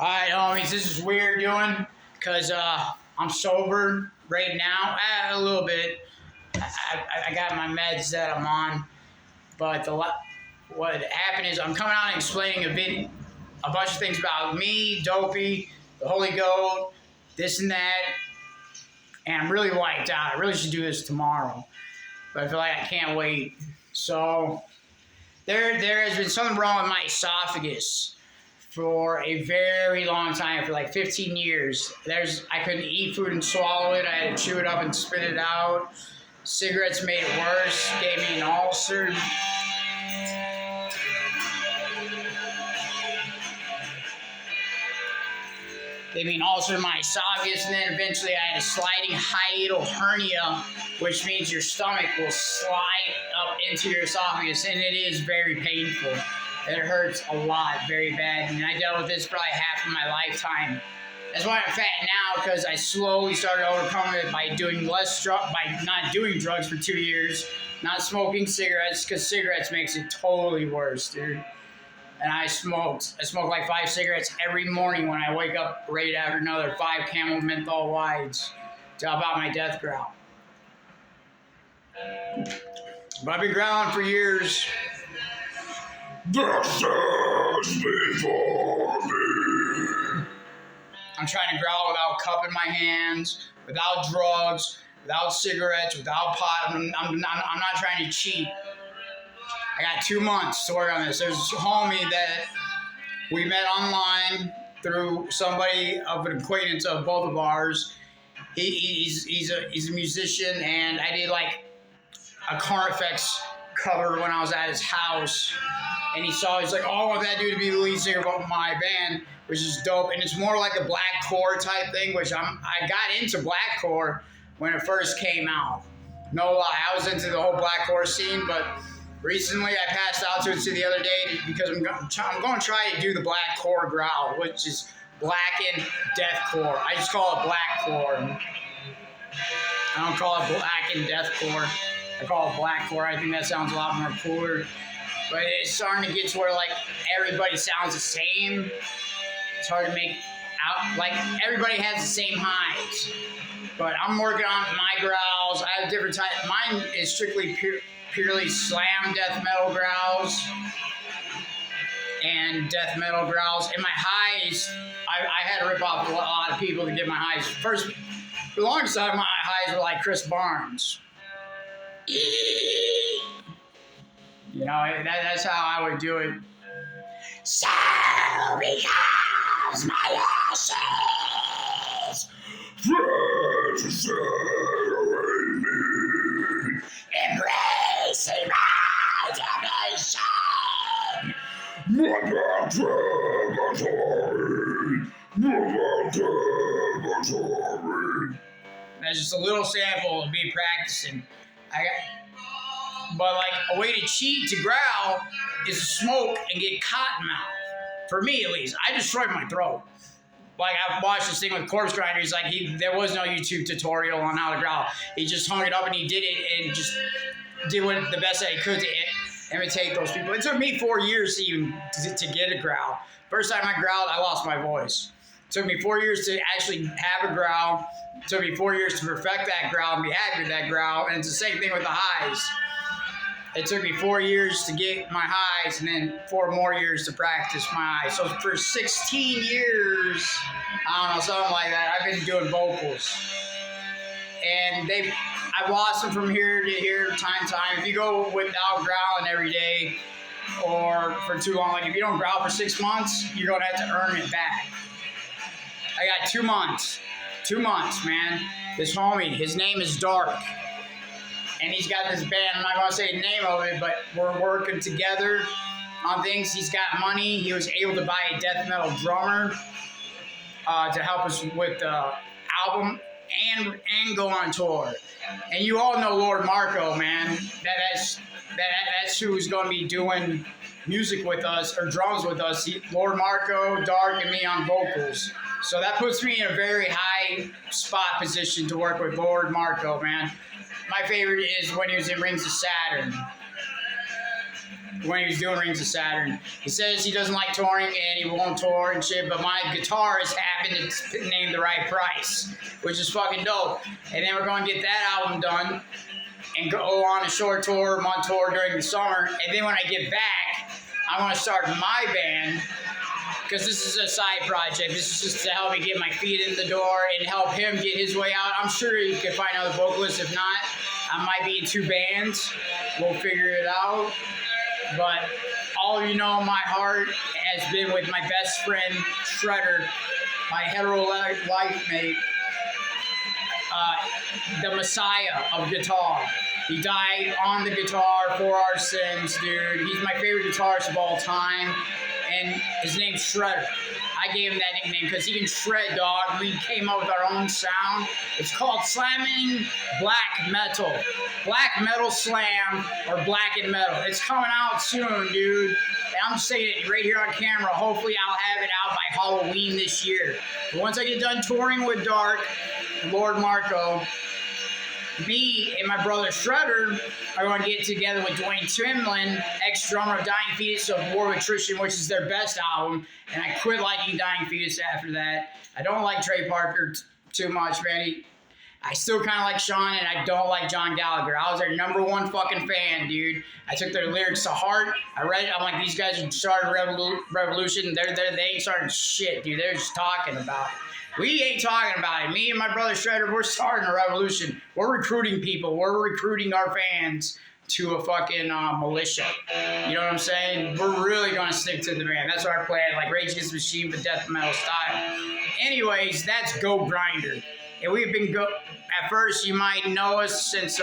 Alright, homies, this is weird doing because I'm sober right now. A little bit. I got my meds that I'm on, but what happened is I'm coming out and explaining a bunch of things about me, Dopey, the Holy Goat, this and that, and I'm really wiped out. I really should do this tomorrow, but I feel like I can't wait. So there has been something wrong with my esophagus for a very long time, for like 15 years. I couldn't eat food and swallow it. I had to chew it up and spit it out. Cigarettes made it worse, gave me an ulcer. Gave me an ulcer in my esophagus, and then eventually I had a sliding hiatal hernia, which means your stomach will slide up into your esophagus, and it is very painful. It hurts a lot, very bad, and I dealt with this probably half of my lifetime. That's why I'm fat now, because I slowly started overcoming it by doing by not doing drugs for 2 years, not smoking cigarettes, because cigarettes makes it totally worse, dude. And I smoked like 5 cigarettes every morning when I wake up, right after another 5 Camel menthol wides to help out my death growl. But I've been growling for years. This is before me. I'm trying to growl without cup in my hands, without drugs, without cigarettes, without pot. I'm not trying to cheat. I got 2 months to work on this. There's a homie that we met online through somebody of an acquaintance of both of ours. He's a musician, and I did like a Current Effects cover when I was at his house. And he's like, oh, I want that dude to be the lead singer of my band, which is dope. And it's more like a blackcore type thing, which I got into blackcore when it first came out. No lie, I was into the whole blackcore scene, but recently I passed out to it the other day because I'm going to try to do the blackcore growl, which is blackened deathcore. I just call it blackcore. I don't call it blackened deathcore. I call it blackcore. I think that sounds a lot more cooler. But it's starting to get to where, like, everybody sounds the same. It's hard to make out. Like, everybody has the same highs. But I'm working on my growls. I have different types. Mine is strictly purely slam death metal growls and death metal growls. And my highs, I had to rip off a lot of people to get my highs. First, for the longest time, my highs were like Chris Barnes. You know, that's how I would do it. So becomes my ashes, precious away me, embracing my damnation. That's just a little sample of me practicing. But like a way to cheat to growl is to smoke and get cotton mouth. For me, at least, I destroyed my throat. Like I've watched this thing with Corpse Grinder. He's like, there was no YouTube tutorial on how to growl. He just hung it up and he did it and just did the best that he could to imitate those people. It took me 4 years to get a growl. First time I growled, I lost my voice. It took me 4 years to actually have a growl. It took me 4 years to perfect that growl and be happy with that growl. And it's the same thing with the highs. It took me 4 years to get my highs and then 4 more years to practice my highs. So for 16 years, I don't know, something like that, I've been doing vocals. And I've lost them from here to here, time to time. If you go without growling every day or for too long, like if you don't growl for 6 months, you're going to have to earn it back. I got 2 months. 2 months, man. This homie, his name is Dark. And he's got this band, I'm not going to say the name of it, but we're working together on things. He's got money. He was able to buy a death metal drummer to help us with the album and go on tour. And you all know Lord Marco, man. That's who's going to be doing music with us, or drums with us. Lord Marco, Dark, and me on vocals. So that puts me in a very high spot position to work with Lord Marco, man. My favorite is when he was in Rings of Saturn. When he was doing Rings of Saturn. He says he doesn't like touring and he won't tour and shit, but my guitarist happened to name The Right Price, which is fucking dope. And then we're going to get that album done and go on a short tour, month tour during the summer. And then when I get back, I want to start my band, because this is a side project. This is just to help me get my feet in the door and help him get his way out. I'm sure he can find other vocalists. If not, I might be in 2 bands. We'll figure it out. But all of you know, my heart has been with my best friend, Shredder, my hetero life mate, the messiah of guitar. He died on the guitar for our sins, dude. He's my favorite guitarist of all time, and his name's Shredder. I gave him that nickname because he can shred, dog. We came up with our own sound. It's called slamming black metal. Black metal slam or black and metal. It's coming out soon, dude. And I'm saying it right here on camera. Hopefully I'll have it out by Halloween this year. But once I get done touring with Dark, Lord Marco, me and my brother Shredder are going to get together with Dwayne Timlin, ex-drummer of Dying Fetus of War of Attrition, which is their best album. And I quit liking Dying Fetus after that. I don't like Trey Parker too much, man. I still kind of like Sean, and I don't like John Gallagher. I was their #1 fucking fan, dude. I took their lyrics to heart. I read it. I'm like, these guys are starting revolution. They ain't starting shit, dude. They're just talking about it. We ain't talking about it. Me and my brother Shredder, we're starting a revolution. We're recruiting people. We're recruiting our fans to a fucking militia. You know what I'm saying? We're really going to stick to the band. That's our plan, like Rage Against the Machine, but death metal style. Anyways, that's Go Grinder. And we've been at first, you might know us since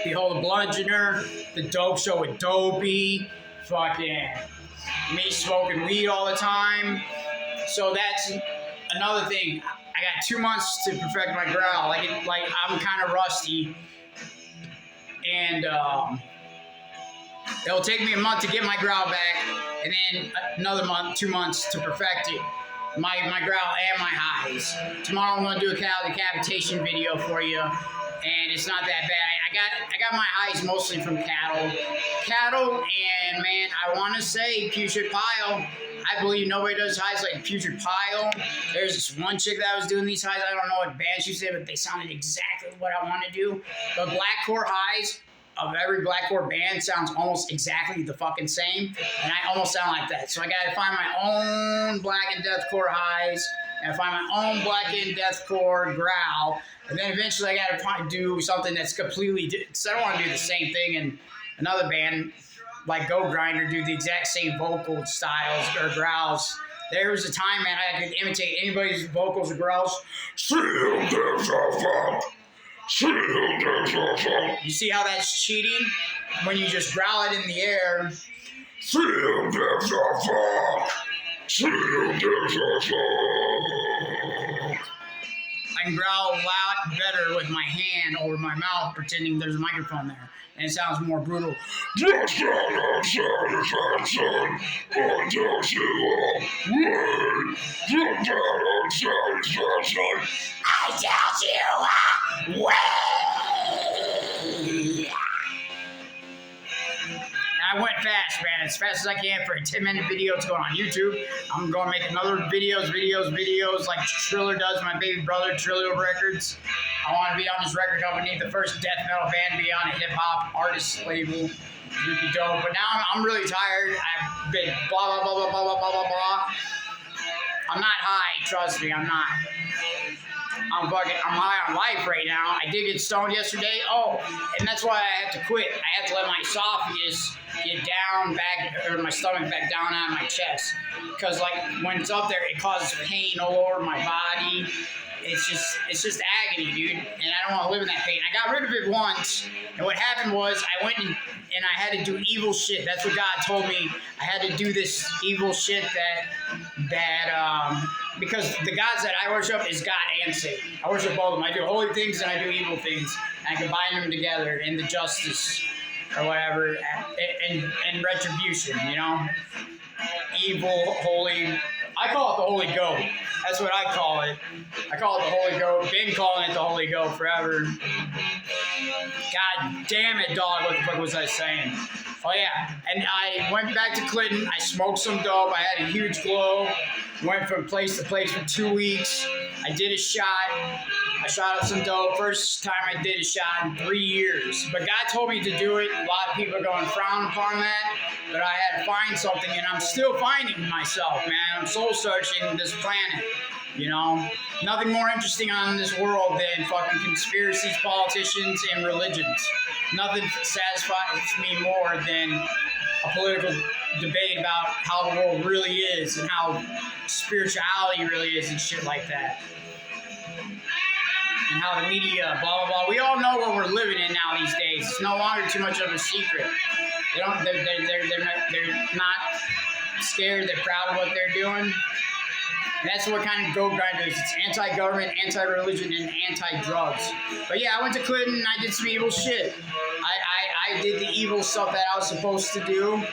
Behold the Bludgeoner, the Dope Show with Dopey, fucking me smoking weed all the time. So that's another thing. I got 2 months to perfect my growl. Like I'm kind of rusty, and it'll take me a month to get my growl back, and then another 2 months to perfect it. My growl and my highs. Tomorrow I'm gonna do a cow decapitation video for you, and it's not that bad. I got my highs mostly from cattle, and man, I want to say Putrid Pile. I believe nobody does highs like Putrid Pile. There's this one chick that was doing these highs. I don't know what band she said, but they sounded exactly what I want to do. The blackcore highs of every blackcore band sounds almost exactly the fucking same, and I almost sound like that. So I gotta find my own black and deathcore highs, and find my own black and deathcore growl, and then eventually I gotta do something that's completely different. So I don't want to do the same thing in another band like Go Grinder, do the exact same vocal styles or growls. There was a time, man, I could imitate anybody's vocals or growls. You see how that's cheating? When you just growl it in the air. I can growl a lot better with my hand over my mouth, pretending there's a microphone there. And it sounds more brutal. I doubt you. I went fast, man, as fast as I can for a 10-minute video. It's going on YouTube. I'm going to make another videos like Triller does, my baby brother, Triller Records. I want to be on this record company, the first death metal band to be on a hip-hop artist label. It would be dope. But now I'm really tired. I've been blah, blah, blah, blah, blah, blah, blah, blah. I'm not high, trust me, I'm not. I'm high on life right now. I did get stoned yesterday. Oh, and that's why I had to quit. I had to let my esophagus get down back, or my stomach back down on my chest. Because like when it's up there, it causes pain all over my body. It's just agony, dude. And I don't want to live in that pain. I got rid of it once, and what happened was I went and I had to do evil shit. That's what God told me. I had to do this evil shit that because the gods that I worship is God and Satan. I worship all of them. I do holy things and I do evil things. And I combine them together in the justice or whatever, and retribution, you know? Evil, holy. I call it the Holy Goat. That's what I call it. I call it the Holy Goat. Been calling it the Holy Goat forever. God damn it, dog. What the fuck was I saying? Oh, yeah. And I went back to Clinton. I smoked some dope. I had a huge glow. Went from place to place for 2 weeks. I did a shot. I shot up some dope. First time I did a shot in 3 years. But God told me to do it. A lot of people are going to frown upon that. But I had to find something, and I'm still finding myself, man. I'm soul searching this planet. You know, nothing more interesting on this world than fucking conspiracies, politicians, and religions. Nothing satisfies me more than a political debate about how the world really is and how spirituality really is and shit like that. And how the media, blah, blah, blah. We all know what we're living in now these days. It's no longer too much of a secret. They're not scared. They're proud of what they're doing. And that's what kind of goat grinder is. It's anti-government, anti-religion, and anti-drugs. But yeah, I went to Clinton and I did some evil shit. I did the evil stuff that I was supposed to do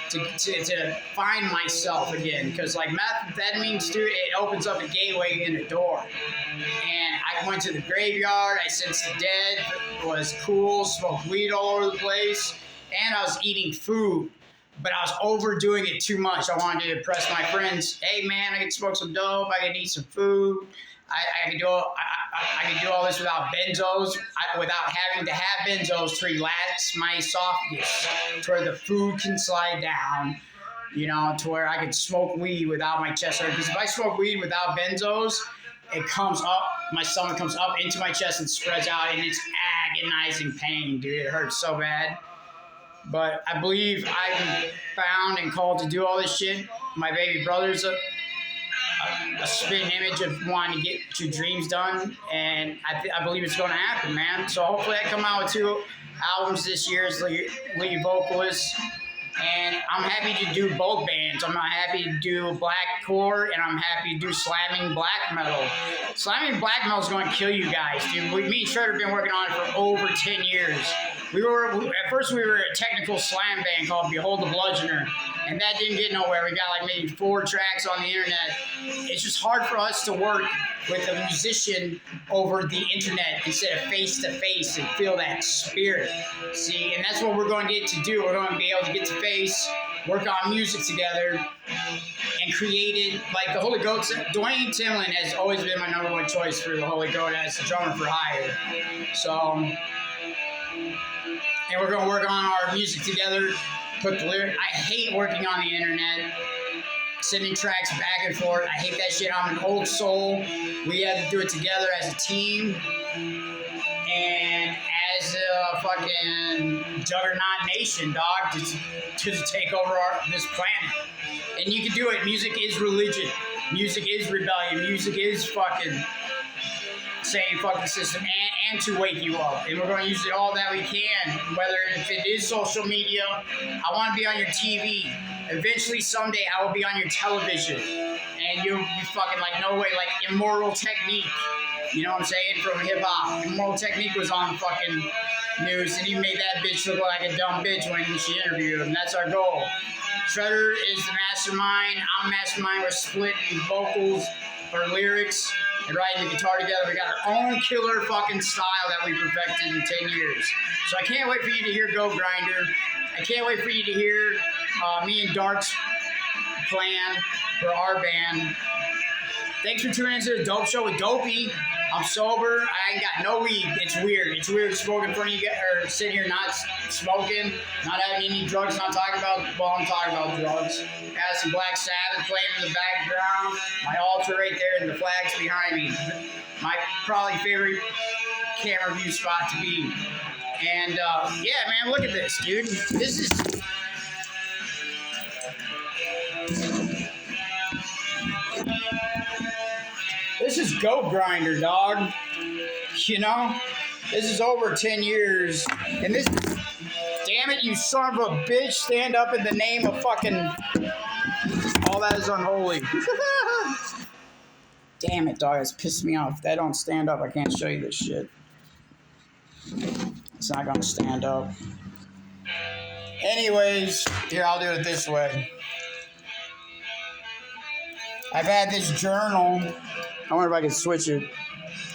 to find myself again. Because like methamphetamines, dude, it opens up a gateway and a door. And I went to the graveyard. I sensed the dead. It was cool. Smoked weed all over the place. And I was eating food. But I was overdoing it too much. I wanted to impress my friends. Hey, man, I can smoke some dope. I can eat some food. I can do all this without benzos, without having to have benzos to relax my esophagus, to where the food can slide down, you know, to where I can smoke weed without my chest hurt. Because if I smoke weed without benzos, it comes up, my stomach comes up into my chest and spreads out, and it's agonizing pain, dude. It hurts so bad. But I believe I'm found and called to do all this shit. My baby brother's a spitting image of wanting to get your dreams done, and I believe it's going to happen, man. So hopefully I come out with 2 albums this year as lead vocalist, and I'm happy to do both bands. I'm happy to do blackcore, and I'm happy to do slamming black metal. Slamming black metal is going to kill you guys, dude. Me and Shredder have been working on it for over 10 years. At first we were a technical slam band called Behold the Bludgeoner, and that didn't get nowhere. We got like maybe 4 tracks on the internet. It's just hard for us to work with a musician over the internet instead of face to face and feel that spirit. See, and that's what we're going to get to do. We're going to be able to get to face, work on music together, and create it like the Holy Goat. Dwayne Timlin has always been my #1 choice for the Holy Goat as the drummer for hire. So. And we're going to work on our music together, put the lyrics. I hate working on the internet, sending tracks back and forth. I hate that shit. I'm an old soul. We had to do it together as a team and as a fucking juggernaut nation, dog, to take over this planet. And you can do it. Music is religion. Music is rebellion. Music is fucking saying fuck the system and to wake you up. And we're going to use it all that we can, whether if it is social media. I want to be on your TV. Eventually, someday, I will be on your television. And you'll be fucking like, no way, like Immortal Technique. You know what I'm saying? From hip-hop. Immortal Technique was on the fucking news, and he made that bitch look like a dumb bitch when she interviewed him. That's our goal. Shredder is the mastermind. I'm the mastermind. We're splitting vocals or lyrics and writing the guitar together. We got our own killer fucking style that we perfected in 10 years. So I can't wait for you to hear Goat Grinder. I can't wait for you to hear me and Dark's plan for our band. Thanks for tuning into the Dope Show with Dopey. I'm sober. I ain't got no weed. It's weird. It's weird smoking in front of you guys, or sitting here not smoking, not having any drugs, not talking about, well, I'm talking about drugs. Got some Black Sabbath playing in the background. My altar right there and the flags behind me. My probably favorite camera view spot to be. And yeah, man, look at this, dude. This is Goat Grinder, dog. You know? This is over 10 years. And this, damn it, you son of a bitch, stand up in the name of fucking, all that is unholy. Damn it, dog, it's pissed me off. If that don't stand up, I can't show you this shit. It's not gonna stand up. Anyways, here, I'll do it this way. I've had this journal. I wonder if I can switch it.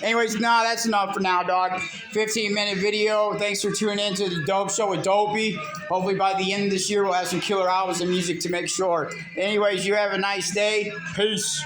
Anyways, no, that's enough for now, dog. 15-minute video. Thanks for tuning in to the Dope Show with Dopey. Hopefully by the end of this year, we'll have some killer albums and music to make sure. Anyways, you have a nice day. Peace.